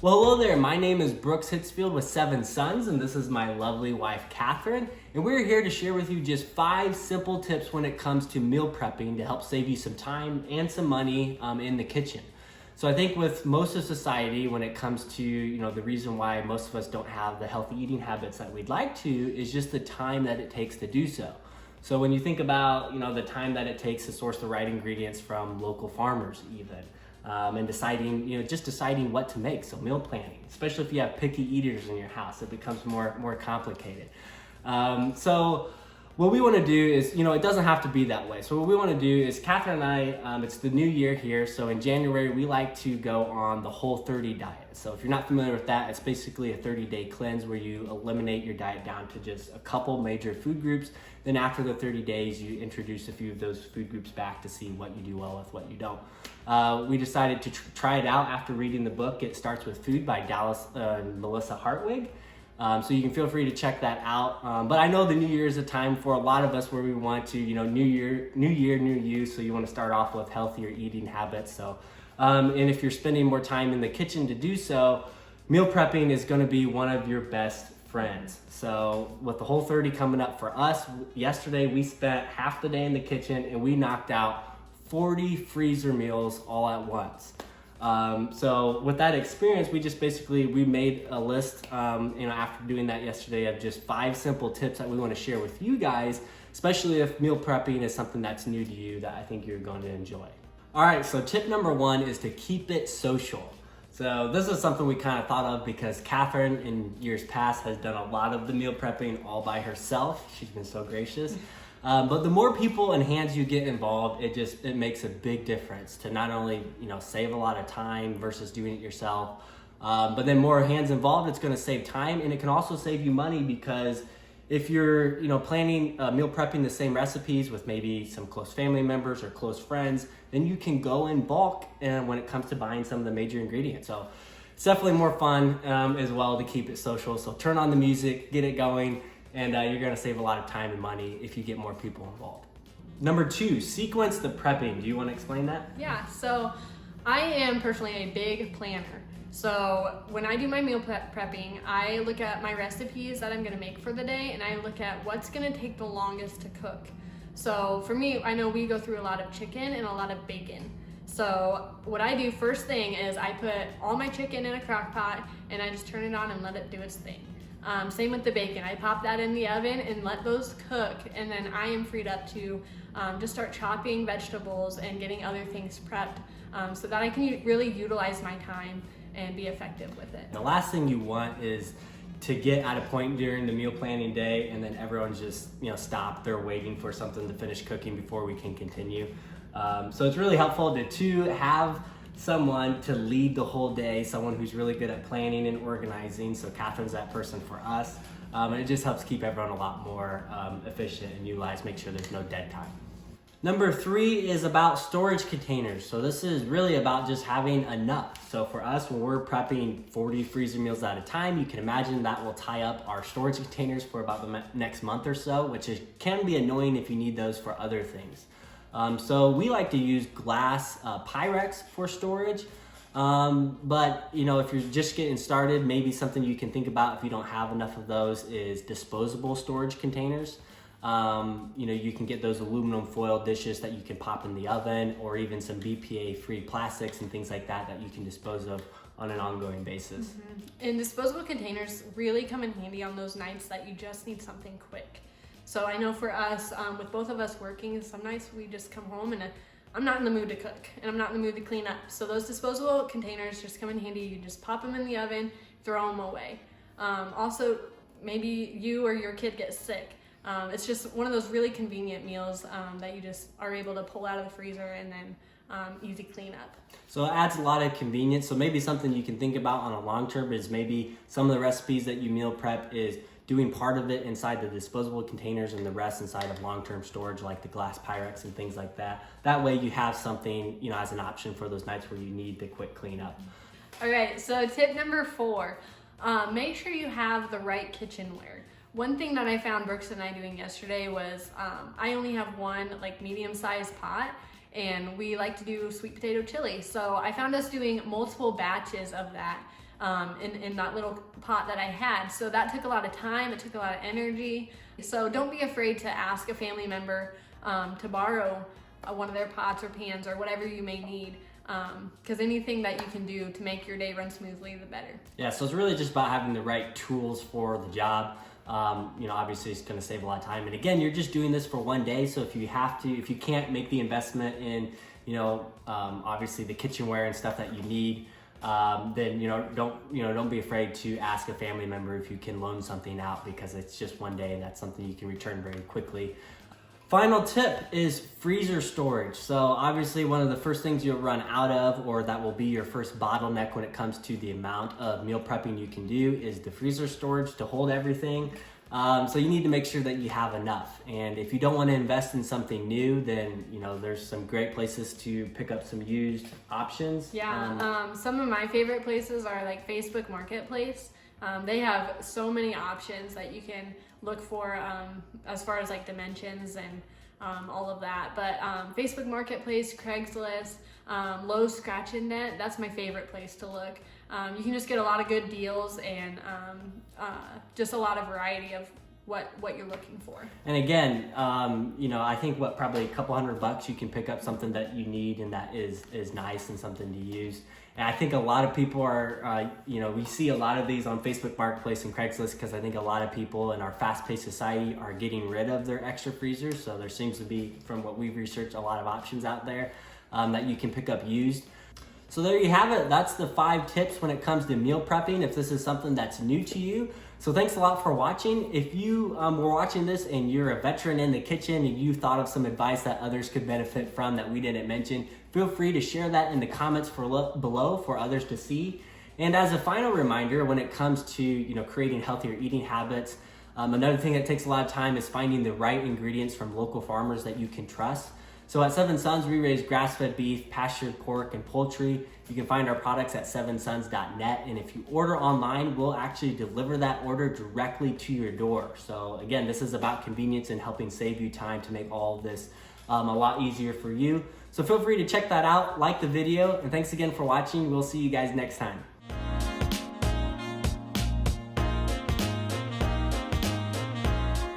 Well, hello there. My name is Brooks Hitsfield with 7 Sons, and this is my lovely wife, Catherine. And we're here to share with you just 5 simple tips when it comes to meal prepping to help save you some time and some money in the kitchen. So I think with most of society, when it comes to, the reason why most of us don't have the healthy eating habits that we'd like to is just the time that it takes to do so. So when you think about, the time that it takes to source the right ingredients from local farmers even, and deciding what to make. So meal planning, especially if you have picky eaters in your house, it becomes more complicated. So what we want to do is, it doesn't have to be that way. So what we want to do is Catherine and I, it's the new year here. So in January, we like to go on the Whole30 diet. So if you're not familiar with that, it's basically a 30-day cleanse where you eliminate your diet down to just a couple major food groups. Then after the 30 days, you introduce a few of those food groups back to see what you do well with, what you don't. We decided to try it out after reading the book, It Starts With Food by Dallas and Melissa Hartwig. So you can feel free to check that out. But I know the new year is a time for a lot of us where we want to, new year, new you. So you want to start off with healthier eating habits. So, and if you're spending more time in the kitchen to do so, meal prepping is going to be one of your best friends. So with the Whole30 coming up for us, yesterday we spent half the day in the kitchen and we knocked out 40 freezer meals all at once. So with that experience, we made a list, after doing that yesterday of just 5 simple tips that we want to share with you guys, especially if meal prepping is something that's new to you that I think you're going to enjoy. All right, so tip number 1 is to keep it social. So this is something we kind of thought of because Catherine in years past has done a lot of the meal prepping all by herself. She's been so gracious. But the more people and hands you get involved, it makes a big difference to not only, save a lot of time versus doing it yourself, but then more hands involved, it's going to save time and it can also save you money because if you're, planning meal prepping the same recipes with maybe some close family members or close friends, then you can go in bulk and when it comes to buying some of the major ingredients. So it's definitely more fun as well to keep it social. So turn on the music, get it going, and you're gonna save a lot of time and money if you get more people involved. Number 2, sequence the prepping. Do you wanna explain that? Yeah, so I am personally a big planner. So when I do my meal prepping, I look at my recipes that I'm gonna make for the day and I look at what's gonna take the longest to cook. So for me, I know we go through a lot of chicken and a lot of bacon. So what I do first thing is I put all my chicken in a crock pot and I just turn it on and let it do its thing. Same with the bacon. I pop that in the oven and let those cook, and then I am freed up to just start chopping vegetables and getting other things prepped so that I can really utilize my time and be effective with it. The last thing you want is to get at a point during the meal planning day and then everyone's just stopped. They're waiting for something to finish cooking before we can continue. So it's really helpful to have someone to lead the whole day, someone who's really good at planning and organizing. So Catherine's that person for us. And it just helps keep everyone a lot more efficient and make sure there's no dead time. Number 3 is about storage containers. So this is really about just having enough. So for us, when we're prepping 40 freezer meals at a time, you can imagine that will tie up our storage containers for about the next month or so, which can be annoying if you need those for other things. So we like to use glass Pyrex for storage. But if you're just getting started, maybe something you can think about if you don't have enough of those is disposable storage containers. You can get those aluminum foil dishes that you can pop in the oven, or even some BPA-free plastics and things like that you can dispose of on an ongoing basis. Mm-hmm. And disposable containers really come in handy on those nights that you just need something quick. So I know for us, with both of us working, some nights we just come home and I'm not in the mood to cook and I'm not in the mood to clean up. So those disposable containers just come in handy. You just pop them in the oven, throw them away. Also, maybe you or your kid gets sick. It's just one of those really convenient meals that you just are able to pull out of the freezer and then easy cleanup. So it adds a lot of convenience. So maybe something you can think about on a long term is maybe some of the recipes that you meal prep is doing part of it inside the disposable containers and the rest inside of long-term storage like the glass Pyrex and things like that. That way you have something, as an option for those nights where you need the quick cleanup. All right, so tip number 4, make sure you have the right kitchenware. One thing that I found Brooks and I doing yesterday was I only have one medium-sized pot and we like to do sweet potato chili. So I found us doing multiple batches of that in that little pot that I had. So that took a lot of time, it took a lot of energy. So don't be afraid to ask a family member to borrow one of their pots or pans or whatever you may need. Because anything that you can do to make your day run smoothly, the better. Yeah, so it's really just about having the right tools for the job. Obviously it's going to save a lot of time. And again, you're just doing this for one day. So if you can't make the investment in, obviously the kitchenware and stuff that you need, then don't be afraid to ask a family member if you can loan something out, because it's just one day and that's something you can return very quickly. Final tip is freezer storage. So obviously one of the first things you'll run out of, or that will be your first bottleneck when it comes to the amount of meal prepping you can do, is the freezer storage to hold everything. So you need to make sure that you have enough. And if you don't want to invest in something new, then there's some great places to pick up some used options. Yeah, some of my favorite places are like Facebook Marketplace. They have so many options that you can look for as far as like dimensions and all of that. But Facebook Marketplace, Craigslist, Lowe's Scratch and Dent, that's my favorite place to look. You can just get a lot of good deals and just a lot of variety of what you're looking for. And again, I think probably a couple $100 you can pick up something that you need and that is nice and something to use. And I think a lot of people are, we see a lot of these on Facebook Marketplace and Craigslist, because I think a lot of people in our fast-paced society are getting rid of their extra freezers. So there seems to be, from what we've researched, a lot of options out there that you can pick up used. So there you have it. That's the 5 tips when it comes to meal prepping, if this is something that's new to you. So thanks a lot for watching. If you were watching this and you're a veteran in the kitchen and you thought of some advice that others could benefit from that we didn't mention, feel free to share that in the comments below for others to see. And as a final reminder, when it comes to creating healthier eating habits, another thing that takes a lot of time is finding the right ingredients from local farmers that you can trust. So at Seven Sons, we raise grass-fed beef, pastured pork, and poultry. You can find our products at sevensons.net. And if you order online, we'll actually deliver that order directly to your door. So again, this is about convenience and helping save you time to make all of this a lot easier for you. So feel free to check that out, like the video, and thanks again for watching. We'll see you guys next time.